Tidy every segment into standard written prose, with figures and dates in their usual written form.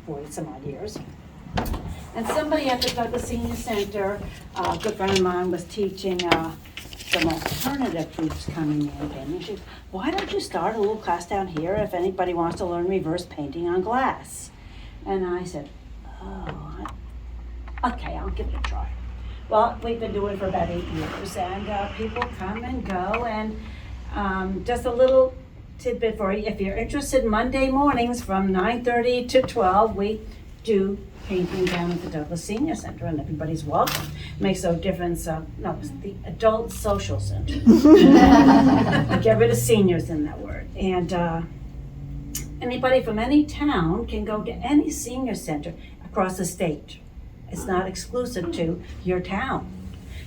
40 some odd years. And somebody at the Douglas Senior Center, a good friend of mine, was teaching some alternative groups coming in. And she said, why don't you start a little class down here if anybody wants to learn reverse painting on glass? And I said, oh, okay, I'll give it a try. Well, we've been doing it for about 8 years, and people come and go, and just a little tidbit for you. If you're interested, Monday mornings from 9:30 to 12, we do painting down at the Douglas Senior Center, and everybody's welcome. Makes no difference. No, it's the Adult Social Center. Get rid of seniors in that word. And anybody from any town can go to any senior center across the state. It's not exclusive to your town.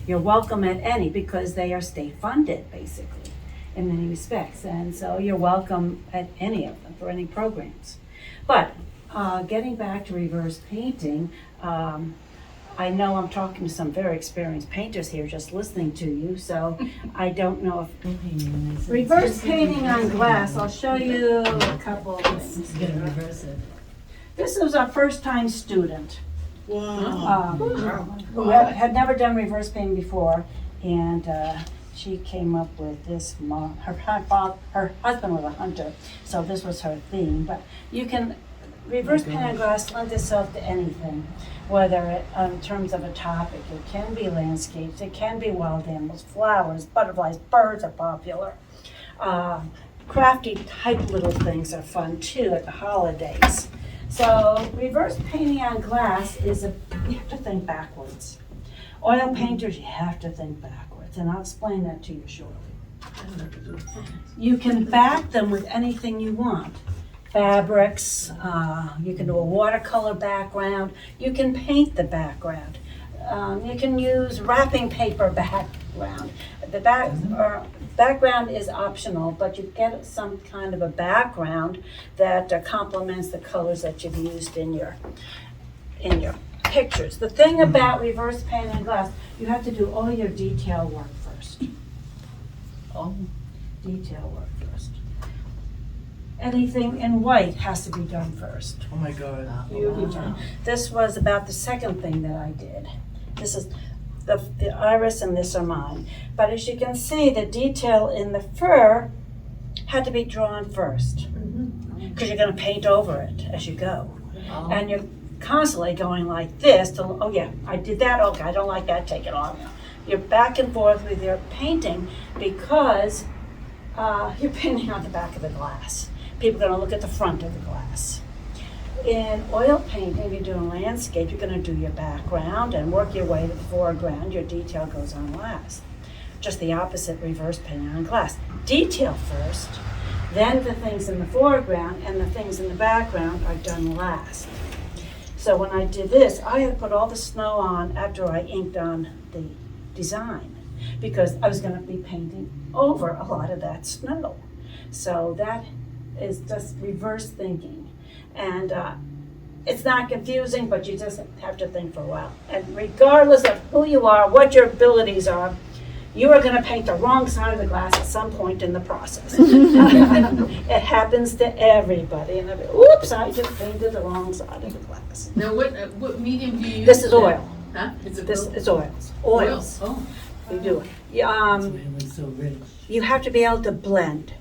You're welcome at any, because they are state funded, basically, in many respects. And so you're welcome at any of them for any programs. But getting back to reverse painting, I know I'm talking to some very experienced painters here just listening to you, so I don't know if reverse painting on glass, I'll show you a couple of things. This was our first time student. Wow. Who had never done reverse painting before, and she came up with this. Her husband was a hunter, so this was her theme. But you can reverse paint on glass lends itself to anything, whether it, in terms of a topic, it can be landscapes, it can be wild animals, flowers, butterflies, birds are popular. Crafty type little things are fun too at the holidays. So reverse painting on glass is you have to think backwards. Oil painters, you have to think backwards, and I'll explain that to you shortly. You can back them with anything you want. Fabrics, you can do a watercolor background, you can paint the background. You can use wrapping paper background. The background is optional, but you get some kind of a background that complements the colors that you've used in your pictures. The thing about reverse painting on glass, you have to do all your detail work first. Detail work first. Anything in white has to be done first. Oh my God. This was about the second thing that I did. This is the iris, and this are mine. But as you can see, the detail in the fur had to be drawn first, because you're going to paint over it as you go. And you're constantly going like this to, oh yeah, I did that, okay, I don't like that, take it off. You're back and forth with your painting, because you're painting on the back of the glass. People are going to look at the front of the glass. In oil painting, if you're doing landscape, you're going to do your background and work your way to the foreground. Your detail goes on last. Just the opposite, reverse painting on glass. Detail first, then the things in the foreground and the things in the background are done last. So when I did this, I had to put all the snow on after I inked on the design, because I was going to be painting over a lot of that snow. So that is just reverse thinking. And it's not confusing, but you just have to think for a while. And regardless of who you are, what your abilities are, you are going to paint the wrong side of the glass at some point in the process. It happens to everybody. And oops, I just painted the wrong side of the glass. Now, what medium do you use? This is oil. Huh? It's oils. Oils. Oh. You do it. You have to be able to blend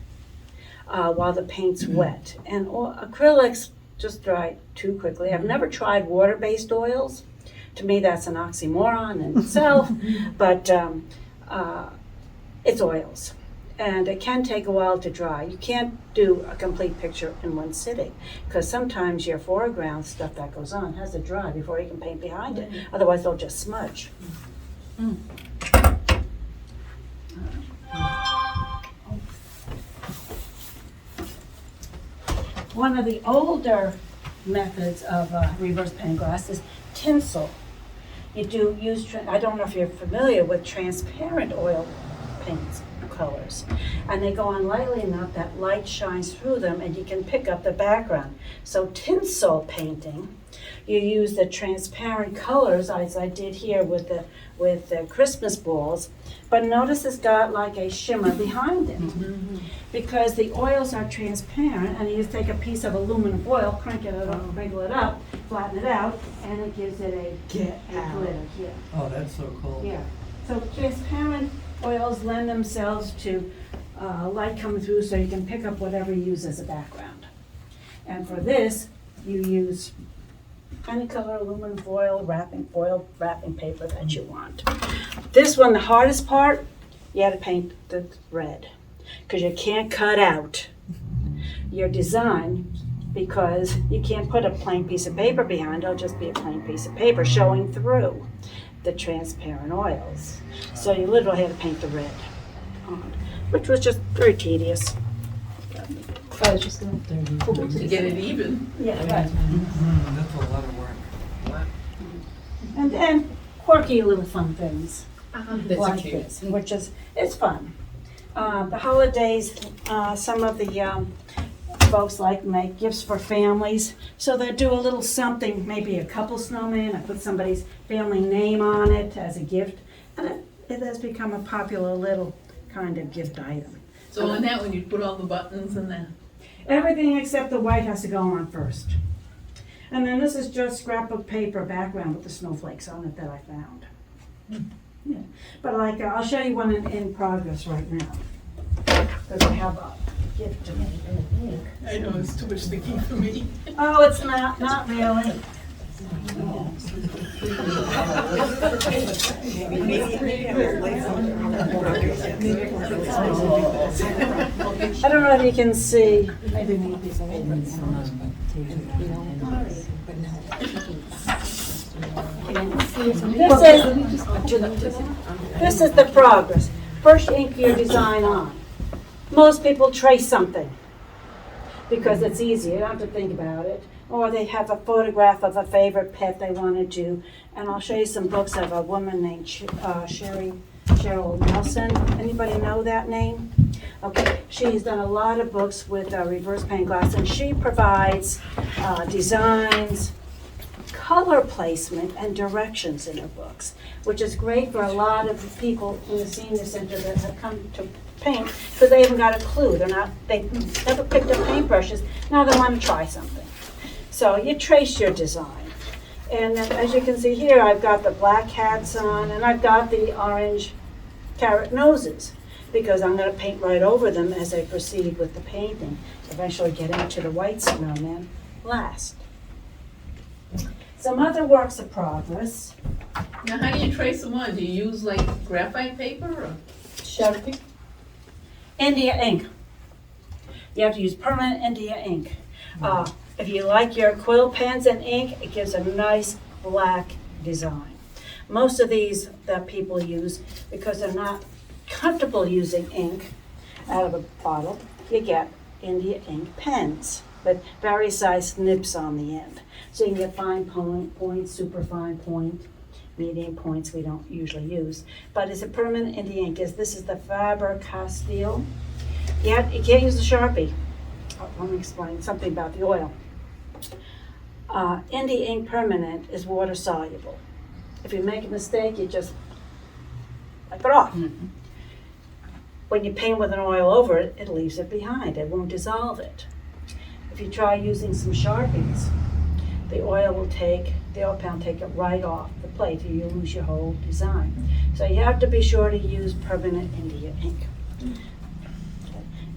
while the paint's wet. And acrylics just dry too quickly. I've never tried water-based oils. To me, that's an oxymoron in itself, but it's oils. And it can take a while to dry. You can't do a complete picture in one sitting, because sometimes your foreground stuff that goes on has to dry before you can paint behind it. Otherwise, they'll just smudge. One of the older methods of reverse painting glass is tinsel. You do use, I don't know if you're familiar with transparent oil paints colors, and they go on lightly enough that light shines through them and you can pick up the background. So tinsel painting, you use the transparent colors, as I did here with the Christmas balls, But notice it's got like a shimmer behind it. Because the oils are transparent, and you just take a piece of aluminum foil, crank it up, wrinkle it up, flatten it out, and it gives it a glitter. Yeah. Oh, that's so cool. Yeah. So transparent oils lend themselves to light coming through, so you can pick up whatever you use as a background. And for this, you use any color aluminum foil, wrapping paper that you want. This one, the hardest part, you had to paint the red, because you can't cut out your design, because you can't put a plain piece of paper behind. It'll just be a plain piece of paper showing through the transparent oils. So you literally had to paint the red on, which was just very tedious. I was just gonna. To get it even. Yeah, right. That's a lot of work. And then quirky little fun things That's like cute. this, which is, it's fun. The holidays, some of the folks like make gifts for families, so they do a little something, maybe a couple snowman, and put somebody's family name on it as a gift, and it has become a popular little kind of gift item. So on that one, you put all the buttons and that. Everything except the white has to go on first. And then this is just scrapbook paper background with the snowflakes on it that I found. Yeah. But like, I'll show you one in progress right now. Because I have a gift to me. I know, it's too much sticky for me. Oh, it's not really. I don't know if you can see. Maybe we need these papers. This is the progress. First you ink your design on. Most people trace something because it's easier. You don't have to think about it. Or they have a photograph of a favorite pet they want to do. And I'll show you some books of a woman named Cheryl Nelson. Anybody know that name? Okay, she's done a lot of books with reverse pane glass, and she provides designs, color placement, and directions in her books, which is great for a lot of people in the senior center that have come to paint because they haven't got a clue. They never picked up paintbrushes. Now they want to try something. So you trace your design. And then, as you can see here, I've got the black hats on, and I've got the orange carrot noses, because I'm going to paint right over them as I proceed with the painting, eventually getting to the white snowman last. Some other works of progress. Now, how do you trace them on? Do you use like graphite paper or? Sharpie? India ink. You have to use permanent India ink. If you like your quill pens and ink, it gives a nice black design. Most of these that people use, because they're not comfortable using ink out of a bottle, you get India ink pens with various size nibs on the end. So you can get fine point, super fine point, medium points we don't usually use. But it's a permanent India ink. This is the Faber-Castell. You can't use the Sharpie. Let me explain something about the oil. India ink permanent is water soluble. If you make a mistake, you just wipe it off. Mm-hmm. When you paint with an oil over it, it leaves it behind. It won't dissolve it. If you try using some Sharpies, the oil pen will take it right off the plate, and you lose your whole design. So you have to be sure to use permanent India ink.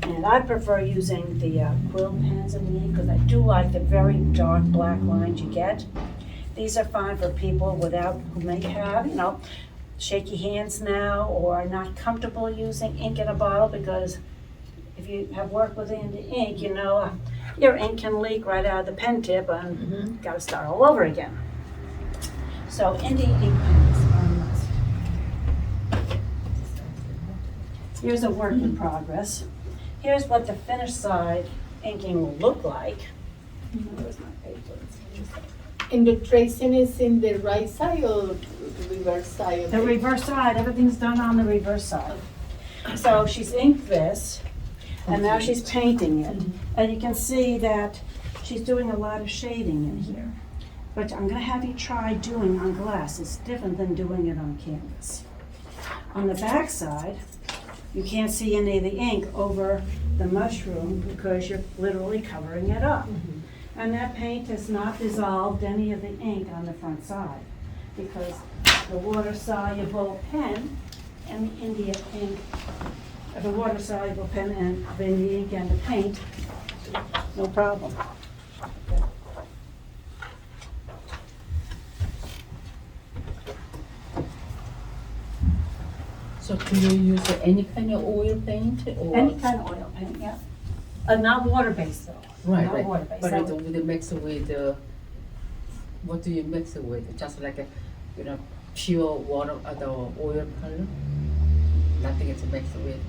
And I prefer using the quill pens in the ink because I do like the very dark black lines you get. These are fine for people who may have, shaky hands now or are not comfortable using ink in a bottle, because if you have worked with India ink, your ink can leak right out of the pen tip and got to start all over again. So India ink pens are a must. Here's a work in progress. Here's what the finished side inking will look like. Where's my paper? And the tracing is in the right side or the reverse side? The reverse side, everything's done on the reverse side. So she's inked this, and now she's painting it. And you can see that she's doing a lot of shading in here. But I'm gonna have you try doing on glass. It's different than doing it on canvas. On the back side, you can't see any of the ink over the mushroom because you're literally covering it up. And that paint has not dissolved any of the ink on the front side because the water-soluble pen and the India ink, the water-soluble pen and the India ink and the paint, no problem. So do you use any kind of oil paint or? Any kind of oil paint, yeah. Not water-based though. Right, Not right. water-based. But So- with the mix with what do you mix it with? Just like a, pure water, the oil color? Nothing to mix it with?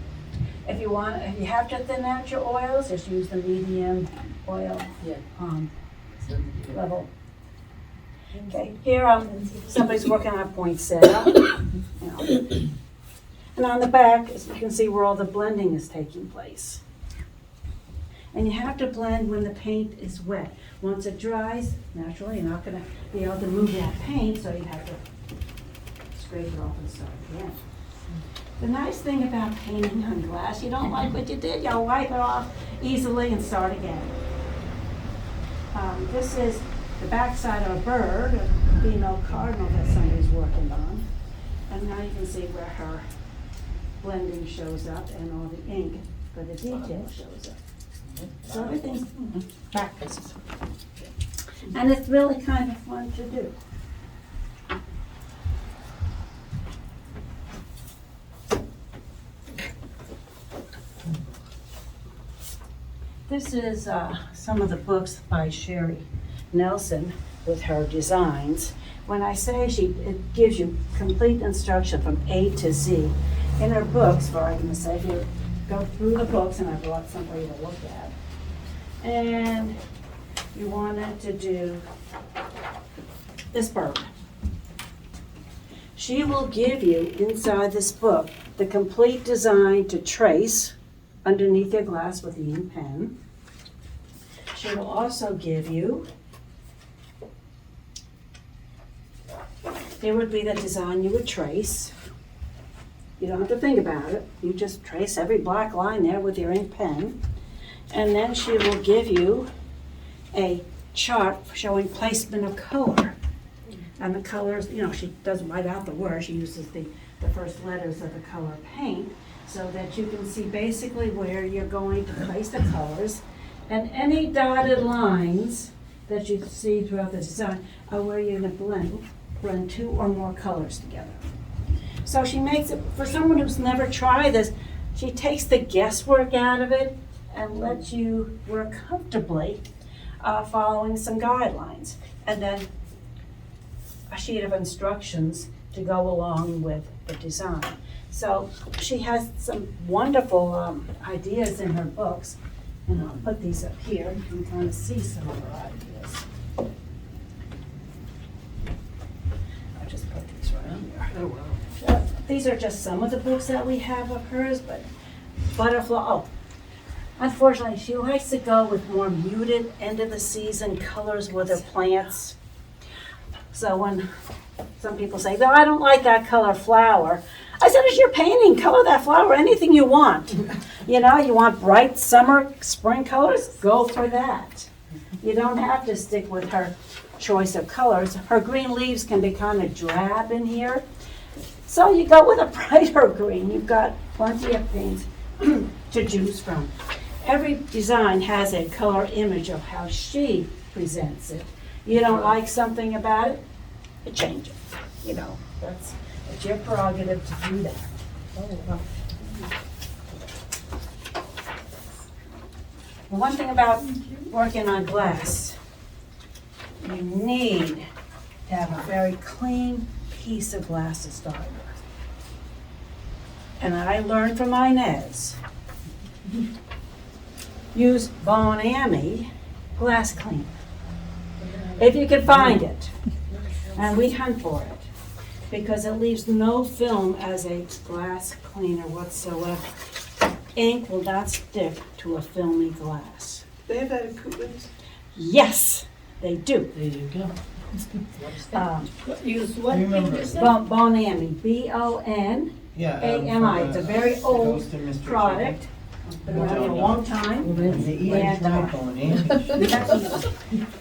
If you have to thin out your oils, just use the medium oil Yeah. So, yeah. level. Okay, here somebody's working on a poinsettia. You know. And on the back, as you can see where all the blending is taking place. And you have to blend when the paint is wet. Once it dries, naturally, you're not gonna be able to move that paint, so you have to scrape it off and start again. The nice thing about painting on glass, you don't like what you did, you'll wipe it off easily and start again. This is the backside of a bird, a female cardinal that somebody's working on. And now you can see where her blending shows up and all the ink for the detail shows up. So everything's practiced. And it's really kind of fun to do. This is some of the books by Sherry Nelson with her designs. When I say it gives you complete instruction from A to Z. In her books, for argument's sake, you go through the books, and I brought somebody to look at. And you wanted to do this bird. She will give you, inside this book, the complete design to trace underneath your glass with the ink pen. She will also give you, here would be the design you would trace. You don't have to think about it. You just trace every black line there with your ink pen. And then she will give you a chart showing placement of color. And the colors, she doesn't write out the word. She uses the first letters of the color paint so that you can see basically where you're going to place the colors. And any dotted lines that you see throughout the design are where you're going to blend two or more colors together. So she makes it, for someone who's never tried this, she takes the guesswork out of it and lets you work comfortably following some guidelines. And then a sheet of instructions to go along with the design. So she has some wonderful ideas in her books. And I'll put these up here. You can kind of see some of her ideas. I'll just put these right here. Oh, wow. These are just some of the books that we have of hers, but unfortunately, she likes to go with more muted end of the season colors with her plants. So when some people say, "No, I don't like that color flower," I said, "It's your painting, color that flower anything you want." You want bright summer, spring colors, go for that. You don't have to stick with her choice of colors. Her green leaves can be kind of drab in here. So you go with a brighter green. You've got plenty of things to choose from. Every design has a color image of how she presents it. You don't like something about it, you change it. It's your prerogative to do that. One thing about working on glass, you need to have a very clean piece of glass to start with. And I learned from Inez, use Bon-Ami glass cleaner, if you can find it. And we hunt for it, because it leaves no film as a glass cleaner whatsoever. Ink will not stick to a filmy glass. They have that at Coopman's. Yes, they do. There you go. Use what Remember. thing you said? Bon-Ami, B-O-N-A-M-I. Yeah. AMI. It's a very old Ghost and Mr. product. Been around for a long time. Chicken. They eat And, tripe on Andy.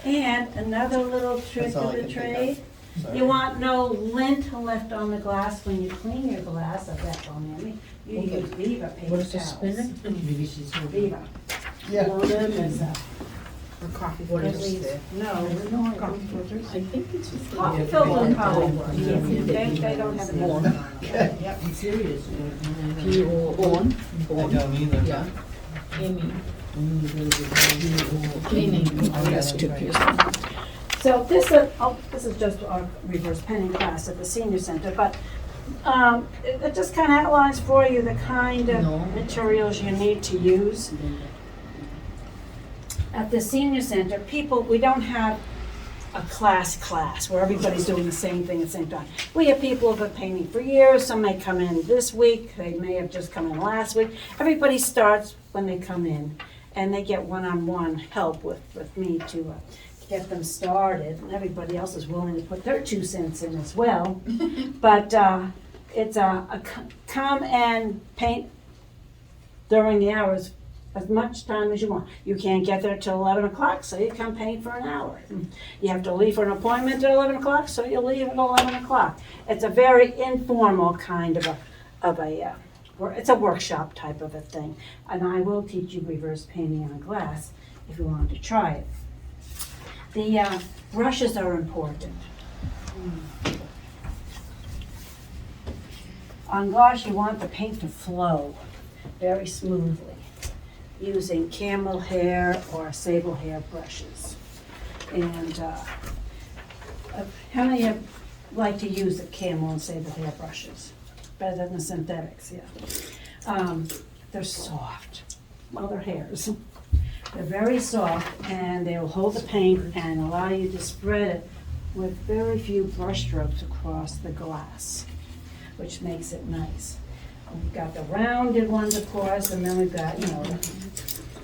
And another little trick That's all of I the can think of. trade, Sorry. you want no lint left on the glass when you clean your glass of that Bonami. You Okay. use Viva paper What is the towels. spinner? Maybe she's Viva. Yeah. Load them as Or coffee What is filters. there? no, Coffee filters? I think it's just. coffee Yeah, filter yeah, probably yeah. work. Yeah, They don't have yeah. any. Okay. I'm serious. Born. I don't either. Yeah. Amy. Cleaning. Yes, two pieces. So this is just our reverse penning class at the senior center, but it just kind of outlines for you the kind No. of materials you need to use. At the senior center, we don't have a class where everybody's doing the same thing at the same time. We have people who've been painting for years, some may come in this week, they may have just come in last week. Everybody starts when they come in, and they get one-on-one help with me to get them started, and everybody else is willing to put their 2 cents in as well. But it's come and paint during the hours as much time as you want. You can't get there till 11 o'clock, so you come paint for an hour. You have to leave for an appointment at 11 o'clock, so you leave at 11 o'clock. It's a very informal kind of it's a workshop type of a thing. And I will teach you reverse painting on glass if you want to try it. The brushes are important. On glass, you want the paint to flow very smoothly using camel hair or sable hair brushes. And how many of you like to use the camel and sable hair brushes? Better than the synthetics, yeah. They're soft. Well, they're hairs. They're very soft, and they will hold the paint and allow you to spread it with very few brush strokes across the glass, which makes it nice. We've got the rounded ones, of course, and then we've got,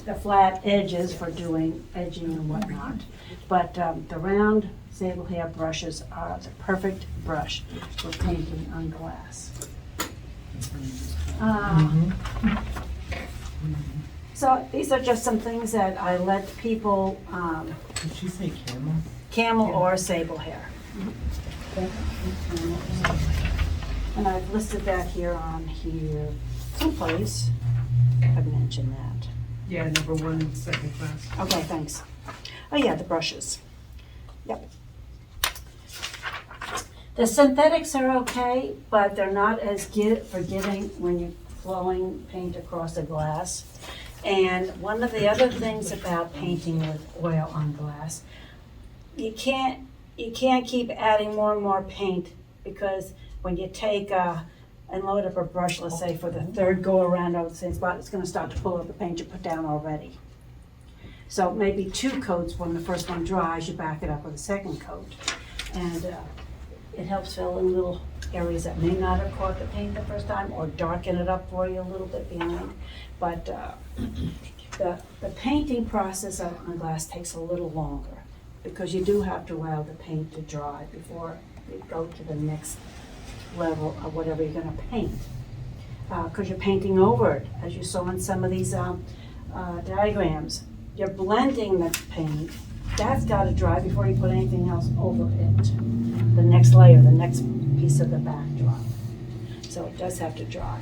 the flat edges for doing edging and whatnot. But the round sable hair brushes are the perfect brush for painting on glass. So these are just some things that I let people, Did she say camel? camel or sable hair. And I've listed that here someplace. I've mentioned that. Yeah, number 1, second class. Okay, thanks. Oh yeah, the brushes. Yep. The synthetics are okay, but they're not as forgiving when you're flowing paint across a glass. And one of the other things about painting with oil on glass, you can't keep adding more and more paint, because when you take and load up a brush, let's say for the third go around over the same spot, it's going to start to pull up the paint you put down already. So maybe 2 coats. When the first one dries, you back it up with a second coat. And it helps fill in little areas that may not have caught the paint the first time, or darken it up for you a little bit behind. But the painting process on glass takes a little longer, because you do have to allow the paint to dry before you go to the next level of whatever you're going to paint. Because you're painting over it, as you saw in some of these diagrams. You're blending the paint. That's got to dry before you put anything else over it. The next layer, the next piece of the backdrop. So it does have to dry.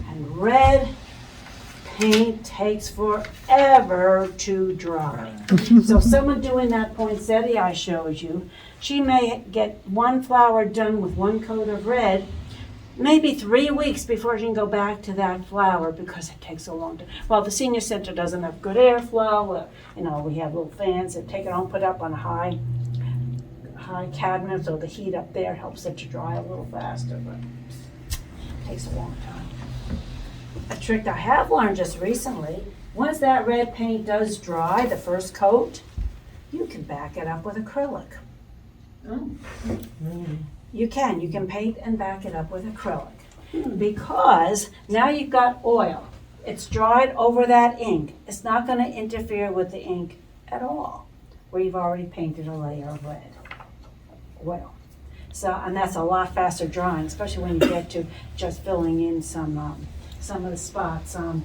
And red paint takes forever to dry. So someone doing that poinsettia I showed you, she may get one flower done with 1 coat of red, maybe 3 weeks before she can go back to that flower, because it takes so long to. Well, the senior center doesn't have good airflow. We have little fans that take it on, put up on a high cabinet, so the heat up there helps it to dry a little faster, but it takes a long time. A trick I have learned just recently, once that red paint does dry, the first coat, you can back it up with acrylic. Oh. You can paint and back it up with acrylic, because now you've got oil. It's dried over that ink. It's not going to interfere with the ink at all, where you've already painted a layer of red oil. So, and that's a lot faster drying, especially when you get to just filling in some of the spots on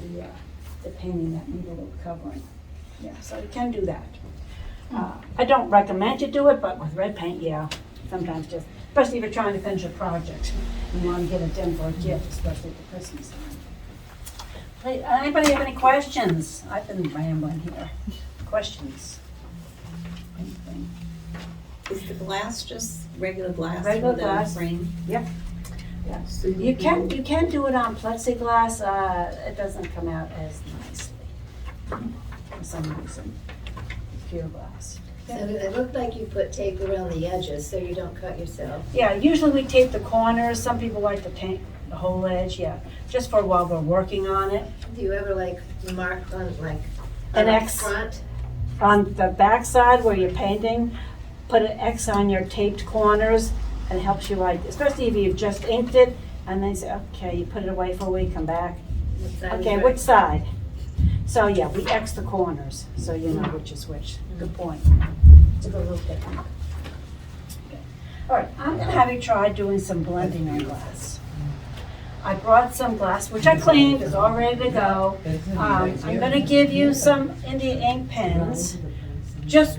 the painting that need a little covering. Yeah, so you can do that. I don't recommend you do it, but with red paint, yeah, sometimes just, especially if you're trying to finish a project. You want to get it done for a gift, especially for Christmas time. Hey, anybody have any questions? I've been rambling here. Questions? Anything? Is the glass just regular glass? Regular with a glass. Frame? Yep. Yeah. You can do it on plexiglass. It doesn't come out as nicely for some reason. Pure glass. So it looked like you put tape around the edges so you don't cut yourself. Yeah, usually we tape the corners. Some people like to tape the whole edge. Yeah, just for while we're working on it. Do you ever like mark on like An on the X. front? On the back side where you're painting, put an X on your taped corners, and it helps you write, especially if you've just inked it, and then say, okay, you put it away for a week, come back. What side is Okay, right? which side? So yeah, we X the corners, so you know which is which. Good point. It's a good little technique. Okay. All right, I'm gonna have you try doing some blending on glass. I brought some glass, which I cleaned, is all ready to go. I'm gonna give you some India ink pens, just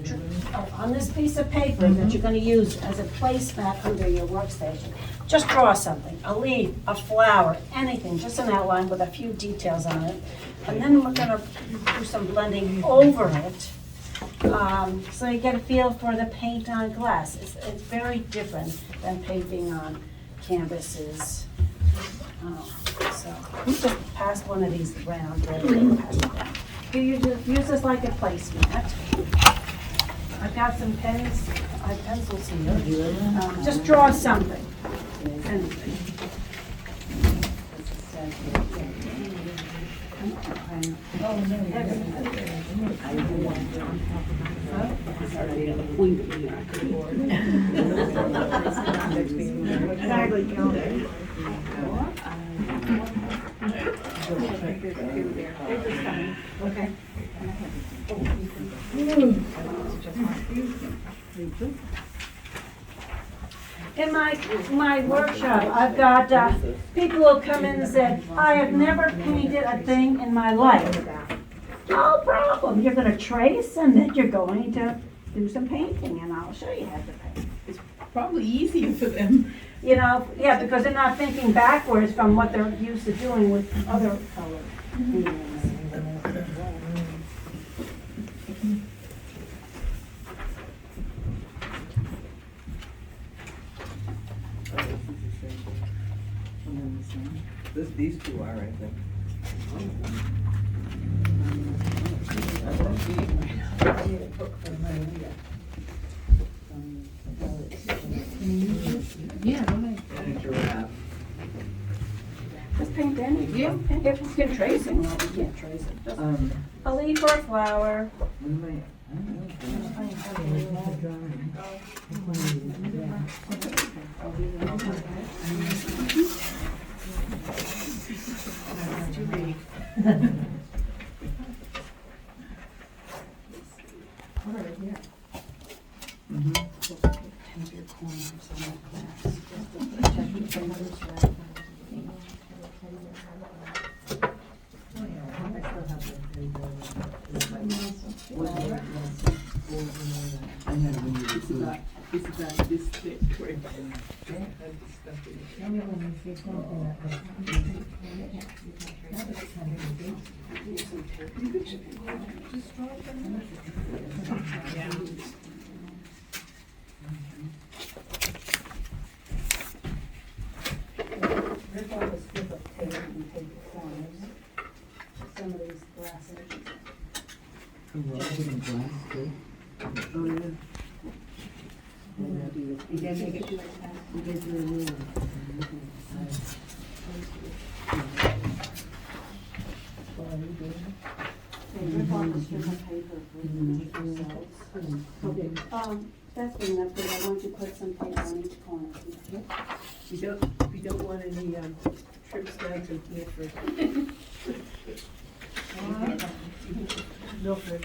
on this piece of paper that you're gonna use as a placemat under your workstation. Just draw something, a leaf, a flower, anything, just an outline with a few details on it. And then we're gonna do some blending over it, so you get a feel for the paint on glass. It's very different than painting on canvases. So, you just pass one of these around, pass it down. You use this like a placemat. I've got some pens, pencils here. Just draw something. Anything. Okay. In my workshop, I've got people who come in and said, I have never painted a thing in my life. No problem. You're going to trace and then you're going to do some painting and I'll show you how to paint. Probably easier for them. You know, yeah, because they're not thinking backwards from what they're used to doing with other color mediums. These two are, I think. Yeah, I like And a giraffe. Just paint anything. Yeah. If you can trace it, well, you can't trace it. Just a leaf or a flower. Rip off a strip of tape and take the corners. Some of these glass edges. Oh, yeah. You can make it like that. You can do a new one. Okay, rip off a strip of paper for yourselves. Okay, that's good enough, but I want you to put some paper on each corner. We don't want any trips down to Milford. Milford.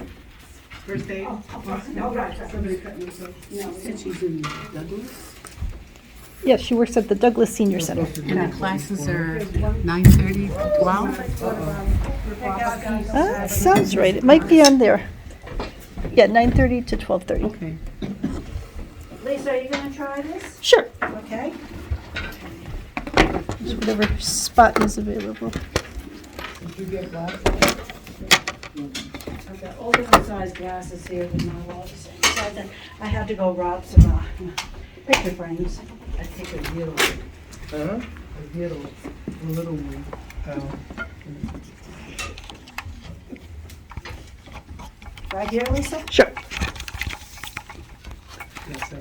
First aid? Oh, right. Somebody cut themselves. No, Said she's in Douglas? Yeah, she works at the Douglas Senior Center. And the classes are 9:30 to 12? Sounds right. It might be on there. Yeah, 9:30 to 12:30. Okay. Lisa, are you gonna try this? Sure. Okay. Just whatever spot is available. I've got all different size glasses here with my walls. I had to go rob some picture frames. I take a little, Huh? a little one. Right here, Lisa? Sure. Yes, sir.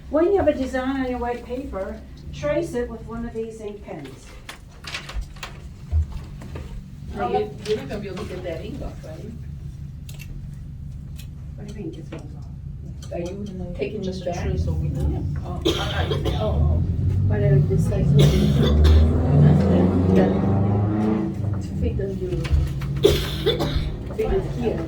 When you have a design on your white paper, trace it with one of these ink pens. Now, you're not gonna be able to get that ink off, right? What do you mean, gets those off? Are you taking Just this a back? trace over there. Whatever this size. Fit on you. Fit it here.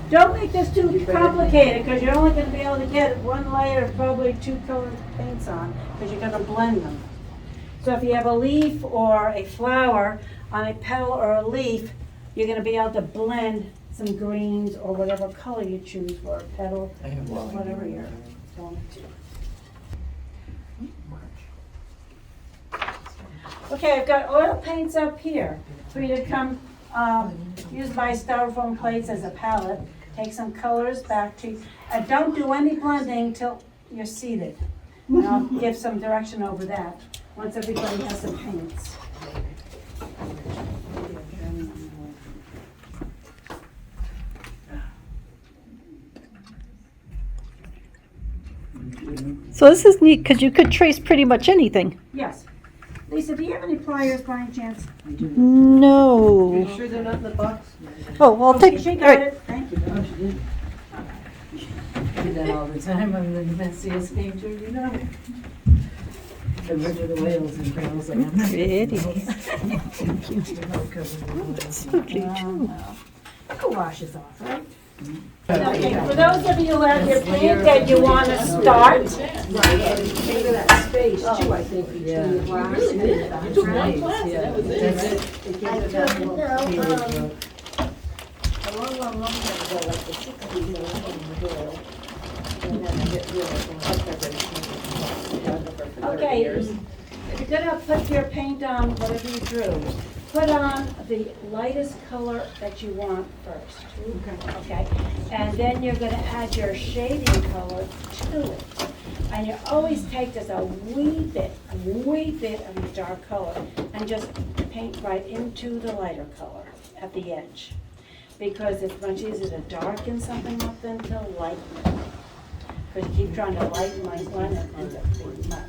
Don't make this too complicated, because you're only gonna be able to get one layer of probably two colored paints on, because you're gonna blend them. So if you have a leaf or a flower on a petal or a leaf, you're gonna be able to blend some greens or whatever color you choose for a petal, or whatever you're going to. Okay, I've got oil paints up here for you to come, use my styrofoam plates as a palette. Take some colors back to, don't do any blending till you're seated. And I'll give some direction over that, once everybody has some paints. So this is neat because you could trace pretty much anything. Yes. Lisa, do you have any pliers by any chance? No. You sure they're not in the box? Oh, well, I'll take. She All got right. it, thank you. I do that all the time. I'm the messiest painter, you know? The rid of the whales and girls I am. Pretty. Thank you. Oh, that's lovely too. Who washes off, right? Okay, for those of you who have your paint that you want to start, Right, and think of that space too, I think, between the glass. You really did. You took one class, and that was it. That's it. It gave it that little feel. A long time ago, like the 60s, when I was in the world. And then I get rid of okay, if you're gonna put your paint on whatever you drew, put on the lightest color that you want first. Okay, and then you're gonna add your shading color to it. And you always take just a wee bit of the dark color and just paint right into the lighter color at the edge. Because it's much easier to darken something up than to lighten it. Because you keep trying to lighten my one, it ends up being much.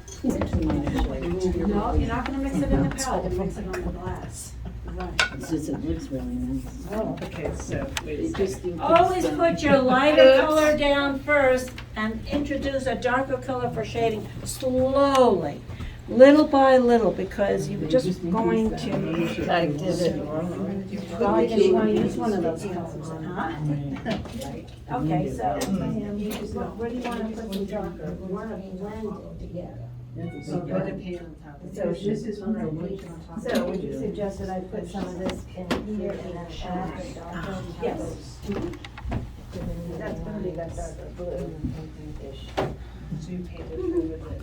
No, you're not gonna mix it in the palette, you mix it on the glass. Right. It's just, it looks really nice. Oh, okay, so, wait a second. Always put your lighter color down first and introduce a darker color for shading slowly, little by little, because you're just going to. I did it wrong. Well, I guess you want to use one of those colors, huh? Okay, so, where do you want to put some darker? We want to blend it together. So put the paint on top of it. So this is one of the. So would you suggest that I put some of this in here and then add the darker? Yes. That's gonna be that darker blue. So you painted through with it.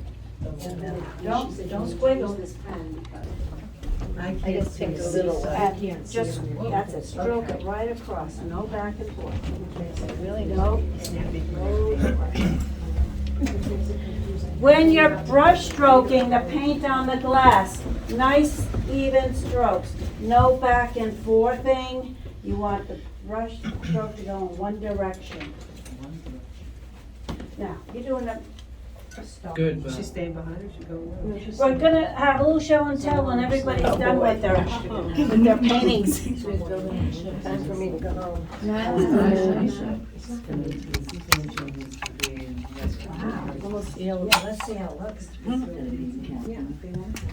Don't squiggle this pen because. I I just picked a little one. Add here, just, that's it, stroke it right across, no back and forth. Really, no. When you're brush stroking the paint on the glass, nice even strokes, no back and forthing. You want the brush stroke to go in one direction. Now, you're doing a stop. Good, She's staying behind her, she go away. We're gonna have a little show and tell when everybody's done with their paintings. Time for me to go home. Let's see how it looks.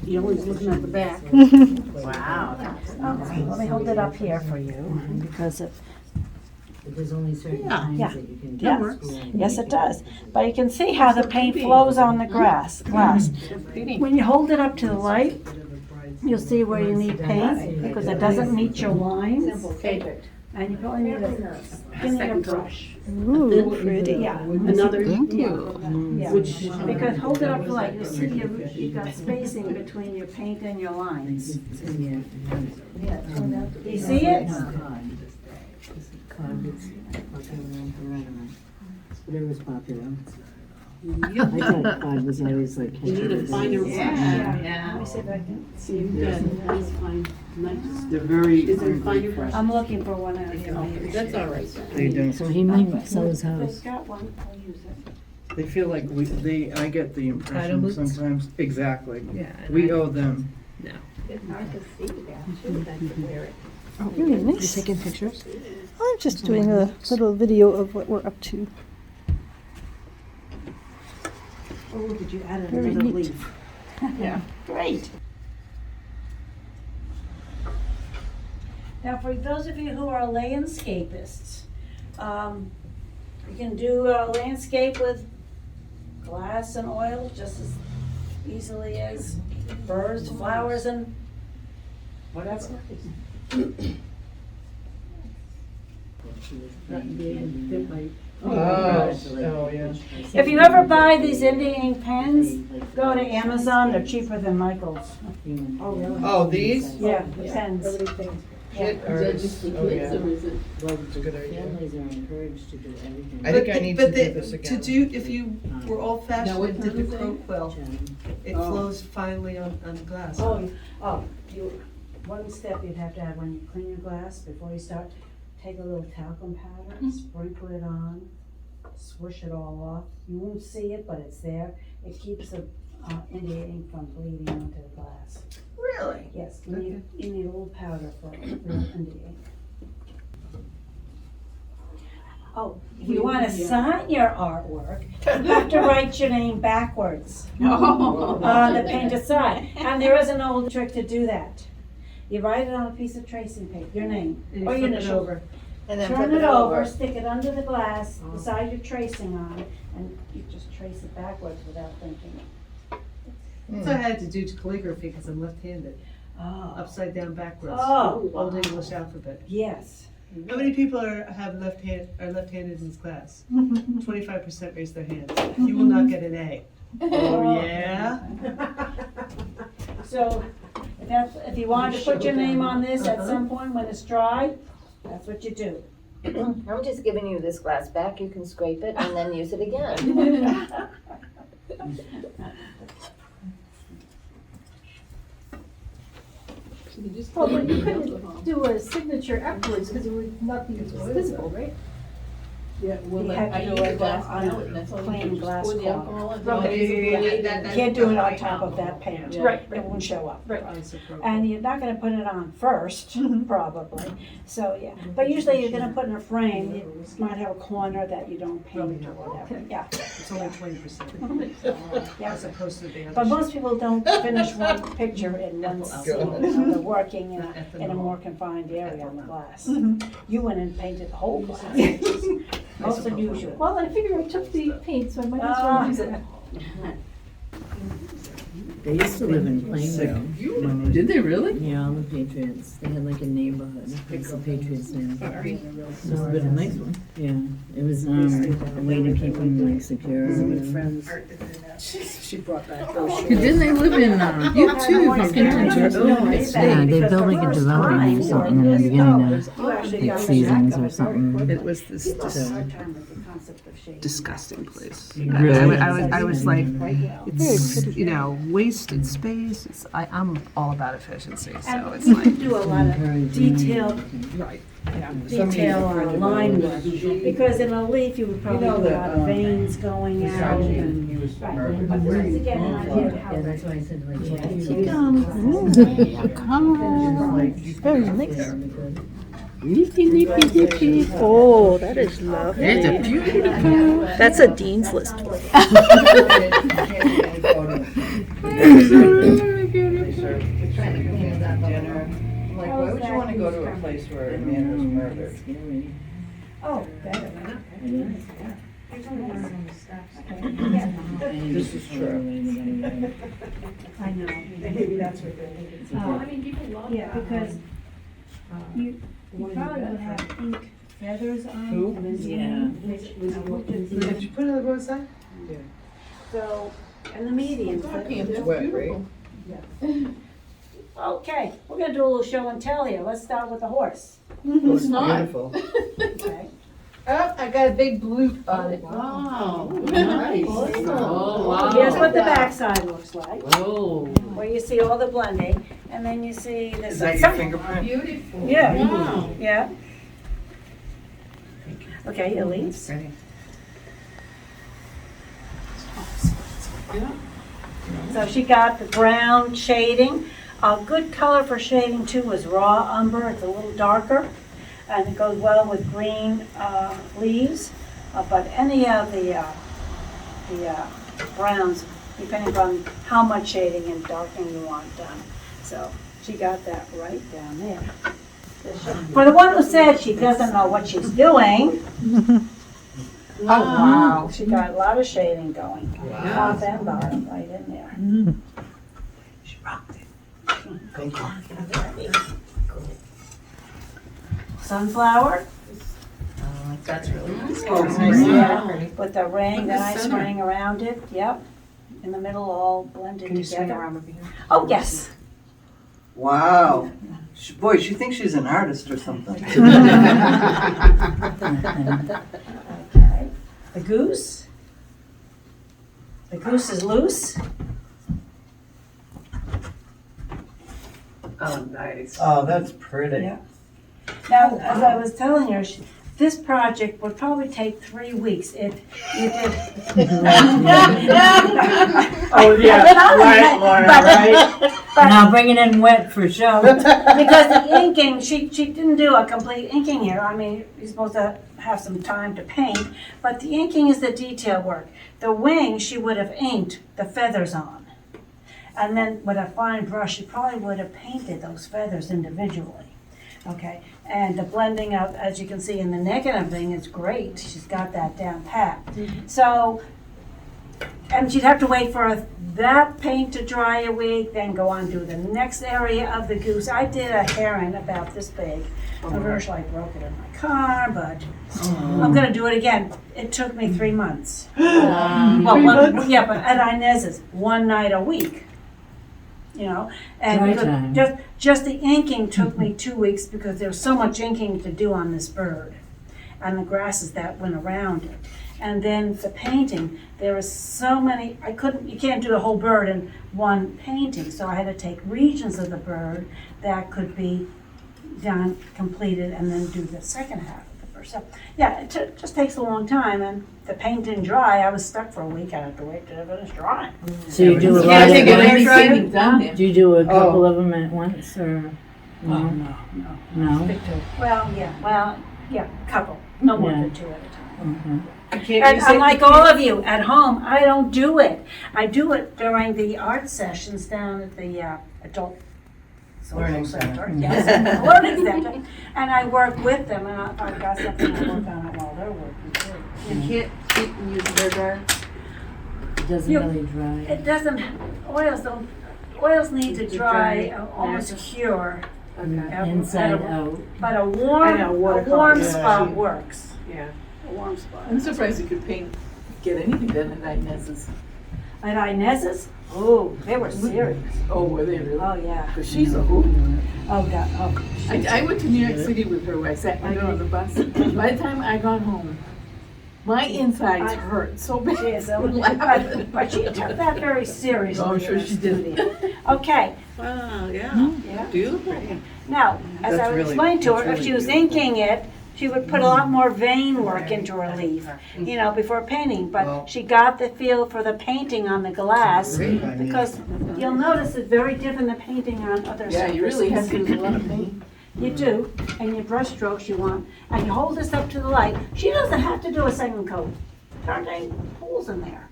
You're always looking at the back. Wow. Okay, let me hold it up here for you, because if But there's only certain Yeah. times Yeah. that you can Yeah. do school. Yes, it does. But you can see how the paint flows on the glass. When you hold it up to the light, you'll see where you need paint because it doesn't meet your lines. And you probably need a brush. Ooh, pretty. Yeah. Another. Thank you. Yeah. Because hold it up to light, you'll see you've got spacing between your paint and your lines. Yeah. Do you see it? But it was popular. I thought cod was always like. You need a finer. Let me see if I can see. That's fine. Nice. They're very. Is there a finer brush? I'm looking for one out here. That's all right. They don't. So he might sell his They've house. got one, I'll use it. They feel like I get the impression boots? sometimes, exactly. Yeah. We owe them. It's hard to see that, too, that you wear it. Oh, really nice. You're taking pictures? I'm just doing a little video of what we're up to. Oh, look at you added Very another neat. leaf. Yeah. Great. Now, for those of you who are landscapists, you can do a landscape with glass and oil just as easily as birds, flowers, and whatever. Oh, yeah. If you ever buy these Indian ink pens, go to Amazon, they're cheaper than Michael's. Oh, these? Yeah, the pens. Kid Is that just for Oh, kids yeah. or is it? It's a good idea. Families are encouraged to do everything. I think I need to But do the- this To again. do, if you were Now, old-fashioned what and did the kind of thing? croak well, it Oh. flows finely on the glass. One step you'd have to have when you clean your glass, before you start, take a little talcum powder, sprinkle it on, swish it all off. You won't see it, but it's there. It keeps the India ink from bleeding onto the glass. Really? Yes, you need a little powder for India ink. Oh, if you wanna sign your artwork, you have to write your name backwards on the painted side. And there is an old trick to do that. You write it on a piece of tracing paper, your name, And you or your flip it initial. over. And then Turn flip it over, stick it under the glass, the side you're tracing on, and you just trace it backwards without thinking. That's what I had to do to calligraphy because I'm left-handed, Oh, upside down backwards. Oh. Old English alphabet. yes. How many people are left-handed in this class? 25% raise their hands. You will not get an A. Oh, yeah? So, if you wanted to put your name on this at some point when it's dry, that's what you do. I'm just giving you this glass back, you can scrape it and then use it again. Oh, but you couldn't do a signature afterwards because it would not be visible, right? Yeah, well, You like, have I to know do a it glass on palette, that's all you plain do. glass Pour the cloth. alcohol and Right. all this. You can't do it on top of that paint. Yeah. Right, It won't show up. Right. And you're not gonna put it on first, probably, so, yeah. But usually you're gonna put in a frame, you might have a corner that you don't paint or whatever, yeah. It's only 20%. Yeah. As opposed to the other. But most people don't finish one picture in one scene, you know, they're working in a more confined area on the glass. You went and painted the whole glass, most unusual. Well, I figure I took the paint, so I might as well use it. They used to live in Plainville. Did they really? Yeah, all the Patriots. They had like a neighborhood. It's the Patriots now. It was a nice one. Yeah, it was a way to keep them like secure. She brought back Didn't they live in, you too, Yeah, they built like a development or something in the beginning of peak seasons or something. It was this Disgusting place. Really? I was like, it's, wasted space. I'm all about efficiency, so And it's we like. can do a lot of detailed, line work, because in a leaf, you would probably have a lot of veins going out. and- Right, but this is to get an idea of how. Yeah, that's why I said like. Very nice. Leafy, leafy, leafy. Oh, that is lovely. It's a beautiful. That's a Dean's List. Like, why would you wanna go to a place where a man was murdered? Oh, better. This is true. I know. Maybe that's what they're thinking. Yeah, because you probably would have ink feathers on. Who? Which Did you put it on the side? So, and the medians. It's wet, right? Okay, we're gonna do a little show and tell here. Let's start with the horse. It's beautiful. Okay. Oh, I got a big bloop on it. Wow. Nice. Oh, wow. Here's what the backside looks like, Oh. where you see all the blending, and then you see this. Is that your fingerprint? Beautiful. Yeah. Wow. Yeah. Okay, your leaves. Ready? So she got the brown shading. A good color for shading too was raw umber. It's a little darker, and it goes well with green leaves. But any of the browns, depending on how much shading and darkening you want done. So she got that right down there. For the one who said she doesn't know what she's doing, Oh, wow. she got a lot of shading going, top and bottom, right in there. She rocked it. Sunflower, That's really nice. yeah, with the ring, the nice ring around it, yep. In the middle, all blended together. Oh, yes. Wow. Boy, she thinks she's an artist or something. Okay. The goose. The goose is loose. Oh, nice. Oh, that's pretty. Yeah. Now, as I was telling her, this project would probably take 3 weeks if you did. Oh, yeah, right, Laura, right? Now bring it in wet for sure. Because the inking, she didn't do a complete inking here. I mean, you're supposed to have some time to paint, but the inking is the detail work. The wing, she would have inked the feathers on. And then with a fine brush, she probably would have painted those feathers individually. Okay, and the blending of, as you can see in the neck and everything, is great. She's got that down pat. So, and she'd have to wait for that paint to dry a week, then go on to the next area of the goose. I did a heron about this big. Unfortunately, I broke it in my car, but I'm gonna do it again. It took me 3 months. Well, yeah, but at Inez's, one night a week. You know, and just the inking took me 2 weeks because there was so much inking to do on this bird and the grasses that went around it. And then the painting, there was so many, you can't do the whole bird in one painting, so I had to take regions of the bird that could be done, completed, and then do the second half of the bird. So, yeah, it just takes a long time, and the paint didn't dry. I was stuck for a week. I had to wait till it finished drying. So you do a Yeah, lot take of it air them? dryer. Do you do a couple of them at once, or? No. No? Well, yeah, couple, no more than 2 at a time. Okay. And unlike all of you at home, I don't do it. I do it during the art sessions down at the adult Learning social center. center. Yes, learning center. And I work with them, and if I've got something, I work on it while they're working too. You can't keep and use hair dryer? It doesn't You- really dry. It doesn't, oils need to dry, almost cure. Inside out. But a I know, warm watercolor, yeah. spot works. Yeah. A warm spot. I'm surprised you could get anything done at Inez's. At Inez's, oh, they were serious. Oh, were they really? Oh, yeah. Because she's a hoot. Oh, God, oh. I went to New York City with her. I sat with her on the bus. By the time I got home, my insides hurt so bad. Yes, but she took that very seriously. Oh, I'm sure in the she did. studio. Okay, Wow, yeah. yeah. Beautiful. Now, as That's I really- explained to her, that's if she really was inking it, she would put a lot more vein work into her leaf, you know, before painting. But Well- she got the feel for the painting on the glass, Great. because you'll notice it's very different than painting on other surfaces. Yeah, you really have to use a lot of paint. You do, and your brush strokes you want, and you hold this up to the light. She doesn't have to do a second coat. There aren't any holes in there.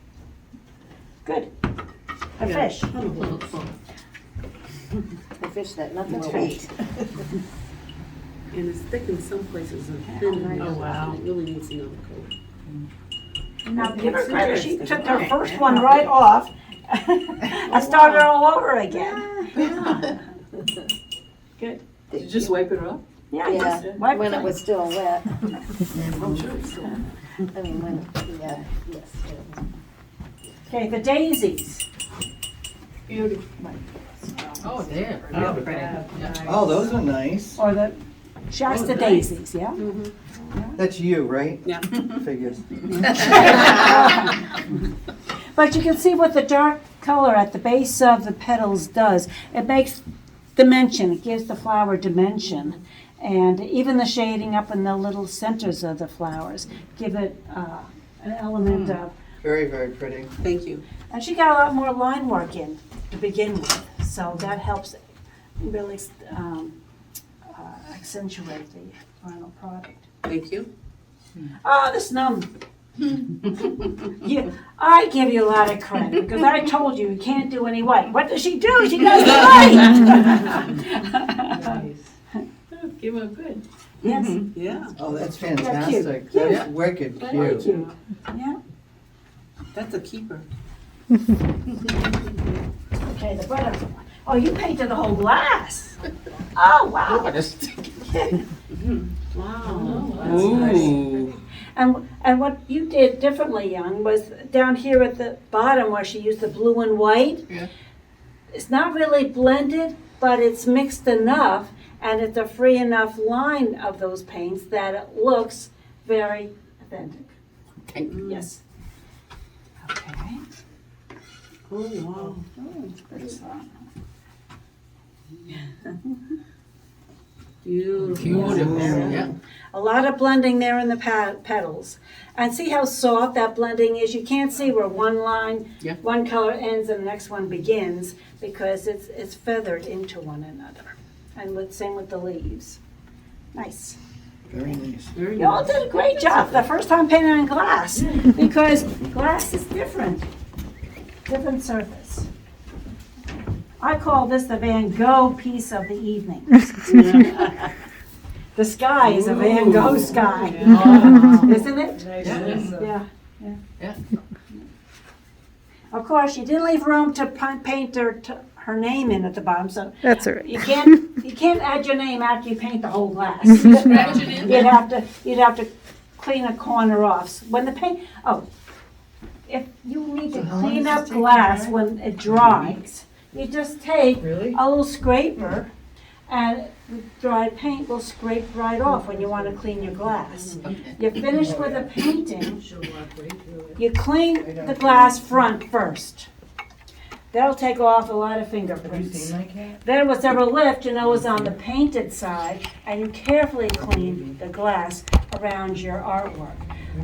Good. A fish. A fish that nothing to eat. And it's thick in some places and thin in others. Oh, wow. It really needs another coat. Now, give her credit, she took her first one right off. I started all over again. Good. Did you just wipe it off? Yeah, Yeah, just wipe when it. it was still wet. I'm sure it's still. I mean, when, yeah, yes. Okay, the daisies. Beautiful. Oh, there. Oh, Real pretty. Oh, those are nice. Or the Shasta nice. daisies, yeah? That's you, right? Yeah. Figures. But you can see what the dark color at the base of the petals does. It makes dimension, it gives the flower dimension. And even the shading up in the little centers of the flowers give it an element of, Very, very pretty. Thank you. and she got a lot more line work in to begin with. So that helps really accentuate the final product. Thank you. Oh, this numb. Yeah, I give you a lot of credit because I told you you can't do any white. What does she do? She does the white. Came out good. Yes, Yeah, Oh, that's cute. fantastic. Cute. That's wicked very cute. cute. Yeah. that's a keeper. Okay, the butterfly. Oh, you painted the whole glass. Oh, wow. Wow. Ooh. And what you did differently, Young, was down here at the bottom where she used the blue and white. Yeah. It's not really blended, but it's mixed enough, and it's a free enough line of those paints that it looks very authentic. Yes. Okay. Oh, wow. That's fun. Beautiful. Beautiful, yeah. A lot of blending there in the petals. And see how soft that blending is? You can't see where one line, Yeah. one color ends and the next one begins because it's feathered into one another. And same with the leaves. Nice. Very nice. Very You all nice. did a great job the first time painting on glass because glass is different. Different surface. I call this the Van Gogh piece of the evening. The sky is a Van Gogh sky, isn't it? Yeah. Yeah. Of course, you didn't leave room to paint her name in at the bottom, so That's all right. you can't add your name after you paint the whole glass. You'd have to clean a corner off. When the paint, if you need to clean up glass when it dries, you just take a little scraper and the dried paint will scrape right off when you want to clean your glass. You're finished with the painting, you clean the glass front first. That'll take off a lot of fingerprints. Then whatever left, you know, is on the painted side, and you carefully clean the glass around your artwork.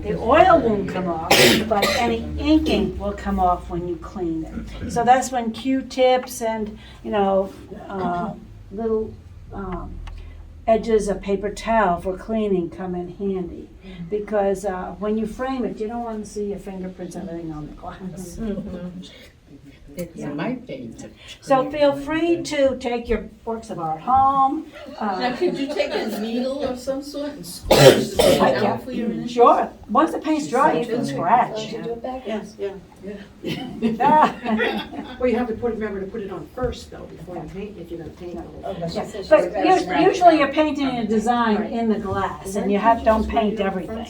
The oil won't come off, but any inking will come off when you clean it. So that's when Q-tips and, little edges of paper towel for cleaning come in handy. Because when you frame it, you don't want to see your fingerprints and everything on the glass. It's my paint. So feel free to take your works of art home. Now, could you take a needle of some sort and scratch the paint out for your initials? Sure. Once the paint's dry, you can scratch. Yes, yeah. Well, you have to remember to put it on first though, before you paint, if you're gonna paint it. Yeah, but usually you're painting a design in the glass, and you don't paint everything.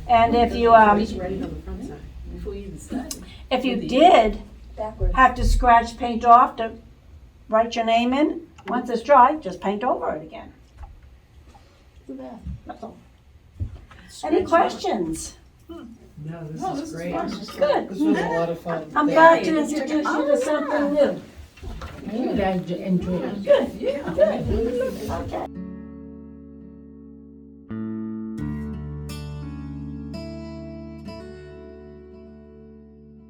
And if you Always ready on the front side. Before you even started. if you did have to scratch paint off to write your name in, once it's dry, just paint over it again. That's all. Any questions? No, this is great. Good. This was a lot of fun. I'm glad to introduce you to something new. I enjoy it. Good. Okay.